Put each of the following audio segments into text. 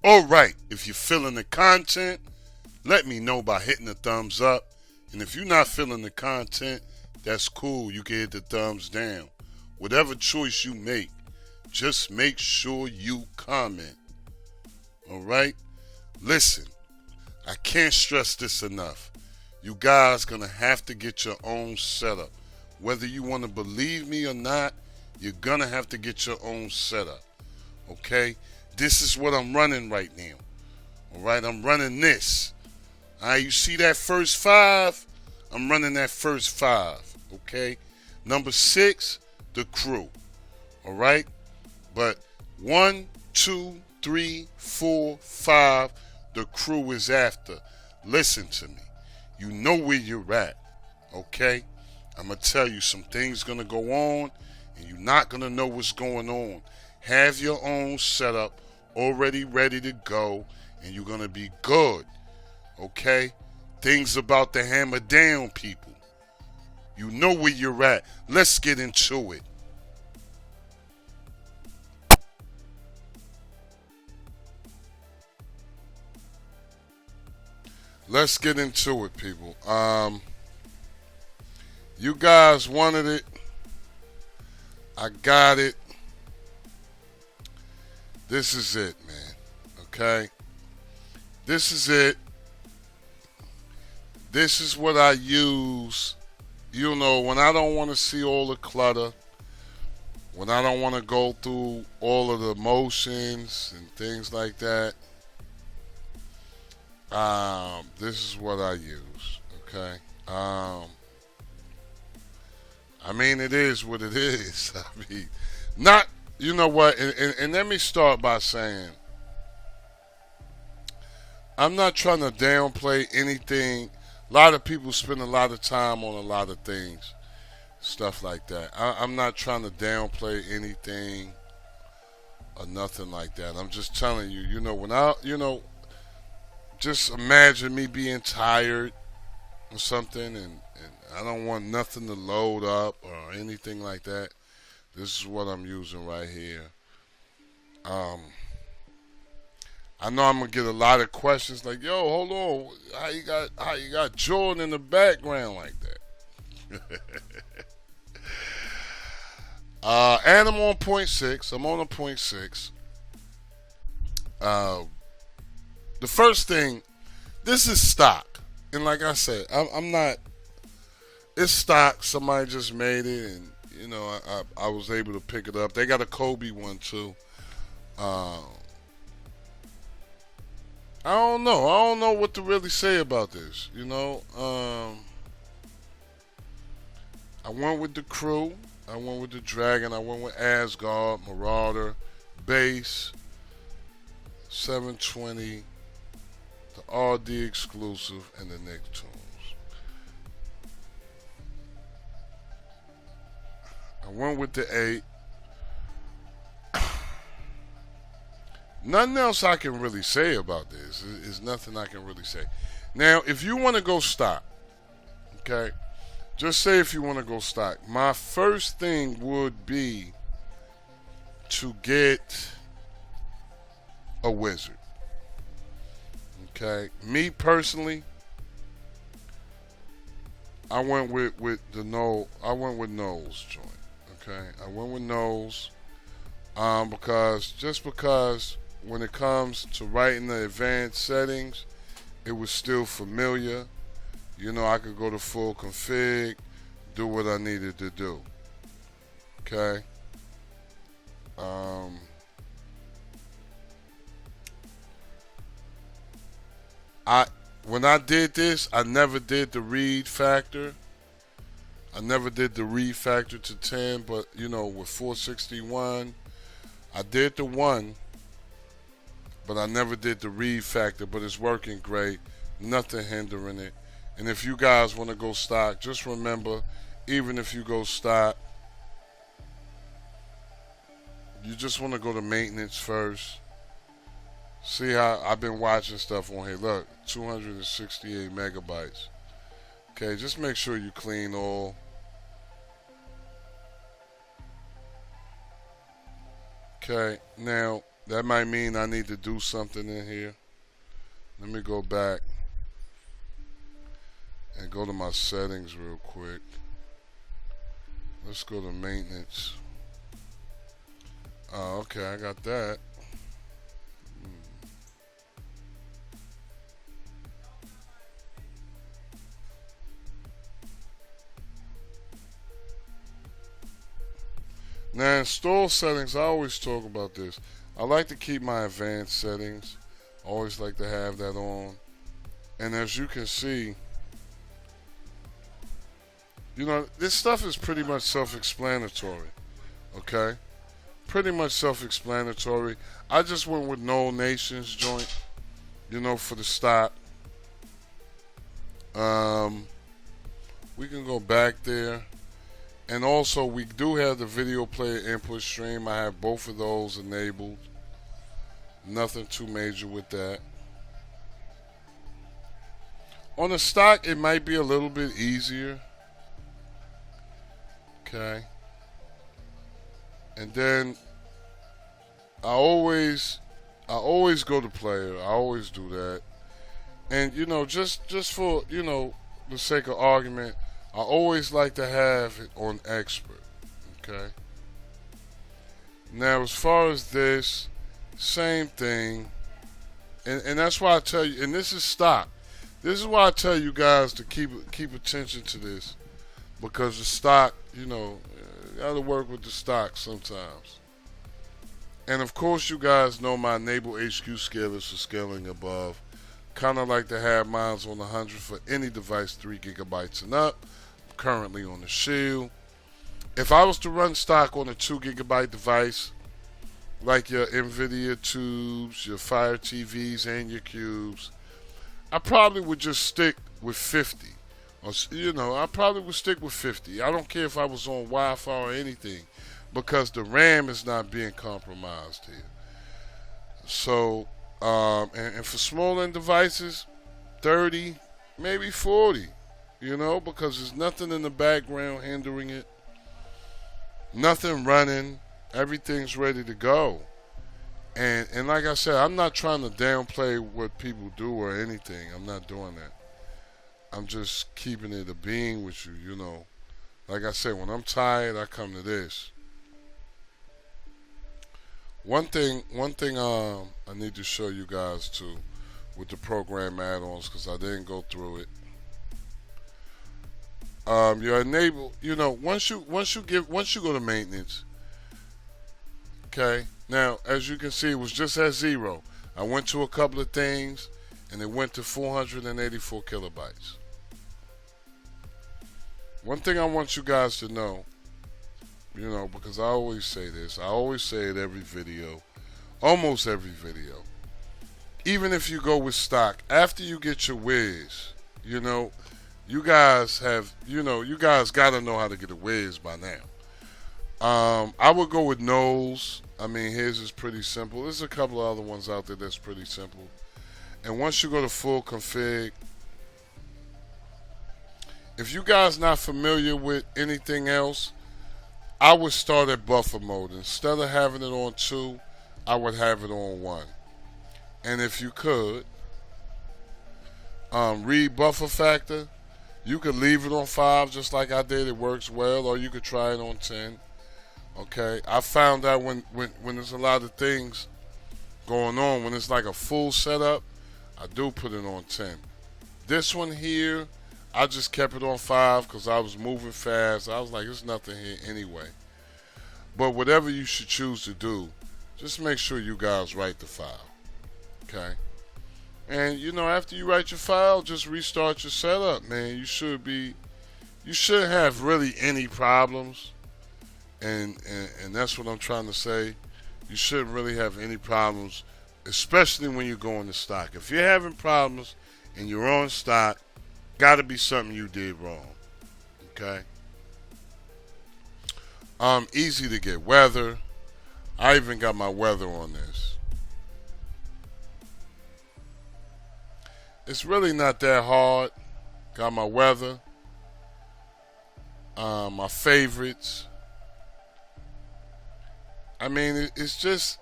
Alright, if you're feeling the content, let me know by hitting the thumbs up. And if you're not feeling the content, that's cool. You can hit the thumbs down. Whatever choice you make, just make sure you comment. Alright? Listen, I can't stress this enough. You guys gonna have to get your own setup. Whether you want to believe me or not, you're gonna have to get your own setup. Okay? This is what I'm running right now. Alright, I'm running this. Alright, you see that first 5? I'm running that first 5. Okay? Number 6, the crew. Alright? But 1, 2, 3, 4, 5, the crew is after. Listen to me. You know where you're at. Okay? I'm going to tell you some things going to go on, and you're not going to know what's going on. Have your own setup already ready to go, and you're going to be good. Okay? Things about to hammer down, people. You know where you're at. Let's get into it. Let's get into it, people. You guys wanted it. I got it. This is it, man. Okay? This is it. This is what I use, you know, when I don't want to see all the clutter, when I don't want to go through all of the motions and things like that. This is what I use, okay? I mean, it is what it is. I mean, not, you know what, and let me start by saying, I'm not trying to downplay anything. A lot of people spend a lot of time on a lot of things, stuff like that. I'm not trying to downplay anything or nothing like that. I'm just telling you, you know, when just imagine me being tired or something, and I don't want nothing to load up or anything like that. This is what I'm using right here. I know I'm gonna get a lot of questions like, "Yo, hold on, how you got Jordan in the background like that?" And I'm on 0.6. I'm on a 0.6. The first thing, this is stock, and like I said, I'm not. It's stock. Somebody just made it, and you know, I was able to pick it up. They got a Kobe one too. I don't know. I don't know what to really say about this. You know, I went with the crew. I went with the Dragon. I went with Asgard, Marauder, Base, 720, the RD exclusive, and the Nicktoons. I went with the 8. Nothing else I can really say about this. There's nothing I can really say. Now, if you want to go stock, okay, just say if you want to go stock, my first thing would be to get a wizard. Okay, me personally, I went with the no. I went with Knowles joint. Okay, I went with Knowles because when it comes to writing the advanced settings, it was still familiar. You know, I could go to full config, do what I needed to do. Okay. When I did this, I never did the read factor. I never did the read factor to 10, but you know, with 461, I did the 1, but I never did the read factor, but it's working great. Nothing hindering it. And if you guys want to go stock, just remember, even if you go stock, you just want to go to maintenance first. See how I've been watching stuff on here. Look, 268 megabytes. Okay, just make sure you clean all. Okay, now That might mean I need to do something in here. Let me go back and go to my settings real quick. Let's go to maintenance. Okay, I got that. Now, install settings, I always talk about this. I like to keep my advanced settings. I always like to have that on. And as you can see, this stuff is pretty much self-explanatory. Okay? Pretty much self-explanatory. I just went with No Nations joint, for the stock. We can go back there. And also, we do have the video player input stream. I have both of those enabled. Nothing too major with that. On the stock, it might be a little bit easier. Okay. And then I always go to player. I always do that. And just for the sake of argument, I always like to have it on expert. Okay. Now, as far as this, same thing. And that's why I tell you, and this is stock. This is why I tell you guys to keep attention to this. Because the stock, you got to work with the stock sometimes. And of course, you guys know my Enable HQ scalers for scaling above. Kind of like to have mine on 100 for any device 3 gigabytes and up. I'm currently on the Shield. If I was to run stock on a 2 gigabyte device, like your NVIDIA tubes, your Fire TVs, and your cubes, I probably would just stick with 50. I probably would stick with 50. I don't care if I was on Wi-Fi or anything, because the RAM is not being compromised here. So, and for small end devices, 30, maybe 40, because there's nothing in the background hindering it. Nothing running. Everything's ready to go. And like I said, I'm not trying to downplay what people do or anything. I'm not doing that. I'm just keeping it a being with you, Like I said, when I'm tired, I come to this. One thing I need to show you guys too with the program add-ons, because I didn't go through it. You're enabled, once you go to maintenance. Okay. Now, as you can see, it was just at 0. I went to a couple of things, and it went to 484 kilobytes. One thing I want you guys to know, because I always say this, I always say it every video, almost every video. Even if you go with stock, after you get your Wiz, you guys have, you guys got to know how to get a Wiz by now. I would go with Knowles. I mean, his is pretty simple. There's a couple of other ones out there that's pretty simple. And once you go to full config, if you guys not familiar with anything else, I would start at buffer mode. Instead of having it on 2, I would have it on 1. And if you could, read buffer factor, you could leave it on 5 just like I did. It works well. Or you could try it on 10. Okay, I found out when there's a lot of things going on, when it's like a full setup, I do put it on 10. This one here, I just kept it on 5 because I was moving fast. I was like, there's nothing here anyway. But whatever you should choose to do, just make sure you guys write the file. Okay? And, after you write your file, just restart your setup, man. You shouldn't have really any problems. And that's what I'm trying to say. You shouldn't really have any problems, especially when you go into stock. If you're having problems and you're on stock, got to be something you did wrong. Okay? Easy to get weather. I even got my weather on this. It's really not that hard. Got my weather. My favorites. I mean, it's just,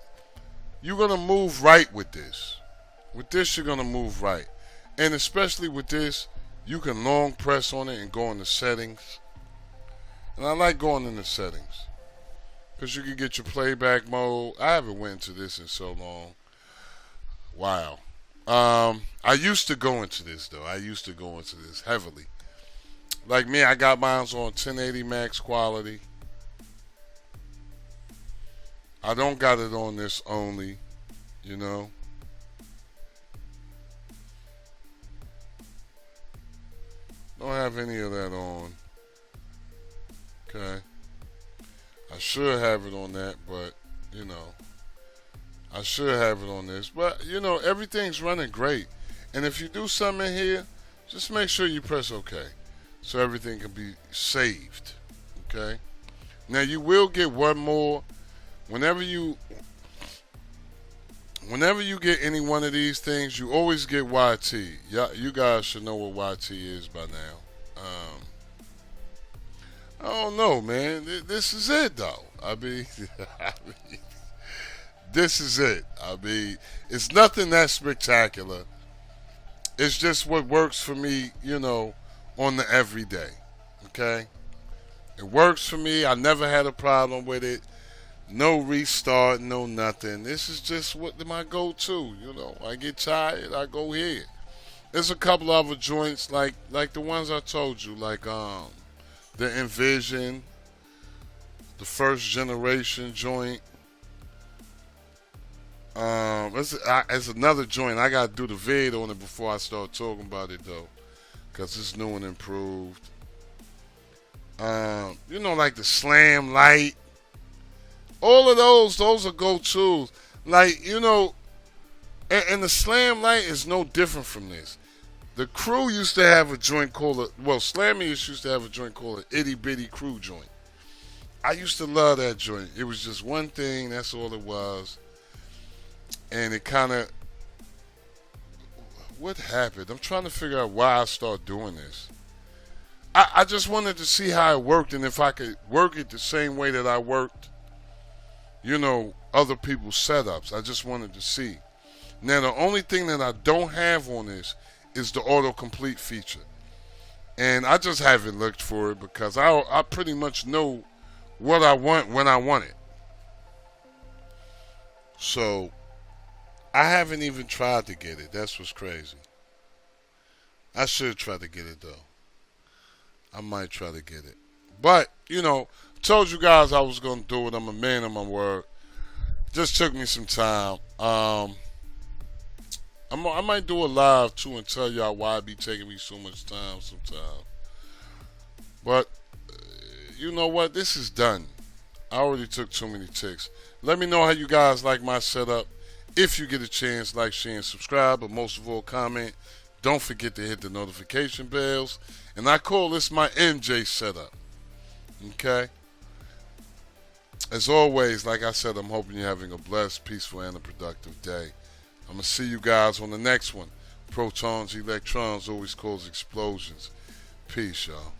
you're going to move right with this. With this, you're going to move right. And especially with this, you can long press on it and go into settings. And I like going into settings because you can get your playback mode. I haven't went into this in so long. Wow. I used to go into this, though. I used to go into this heavily. Like me, I got mine on 1080 max quality. I don't got it on this only, you know. Don't have any of that on. Okay. I should have it on that, but, you know. I should have it on this. But, you know, everything's running great. And if you do something in here, just make sure you press OK. So everything can be saved. Okay? Now, you will get one more. Whenever you get any one of these things, you always get YT. You guys should know what YT is by now. I don't know, man. This is it, though. I mean, this is it. I mean, it's nothing that spectacular. It's just what works for me, you know, on the everyday. Okay? It works for me. I never had a problem with it. No restart, no nothing. This is just what my go-to. You know, I get tired, I go here. There's a couple other joints like the ones I told you, like the Envision, the first generation joint. It's another joint. I gotta do the vid on it before I start talking about it though, cause it's new and improved. You know, like the Slam Light. All of those are go-tos. Like, you know, and the Slam Light is no different from this. The Crew used to have a joint called Slammers used to have a joint called an Itty Bitty Crew joint. I used to love that joint. It was just one thing, that's all it was. And it kind of, what happened? I'm trying to figure out why I started doing this. I just wanted to see how it worked and if I could work it the same way that I worked, you know, other people's setups. I just wanted to see. Now, the only thing that I don't have on this is the autocomplete feature. And I just haven't looked for it because I pretty much know what I want when I want it. So, I haven't even tried to get it. That's what's crazy. I should try to get it, though. I might try to get it. But, you know, told you guys I was going to do it. I'm a man of my word. Just took me some time. I might do a live, too, and tell y'all why it be taking me so much time sometimes. But, you know what? This is done. I already took too many ticks. Let me know how you guys like my setup. If you get a chance, like, share, and subscribe. But most of all, comment. Don't forget to hit the notification bells. And I call this my MJ setup. Okay? As always, like I said, I'm hoping you're having a blessed, peaceful, and a productive day. I'm going to see you guys on the next one. Protons, electrons always cause explosions. Peace, y'all.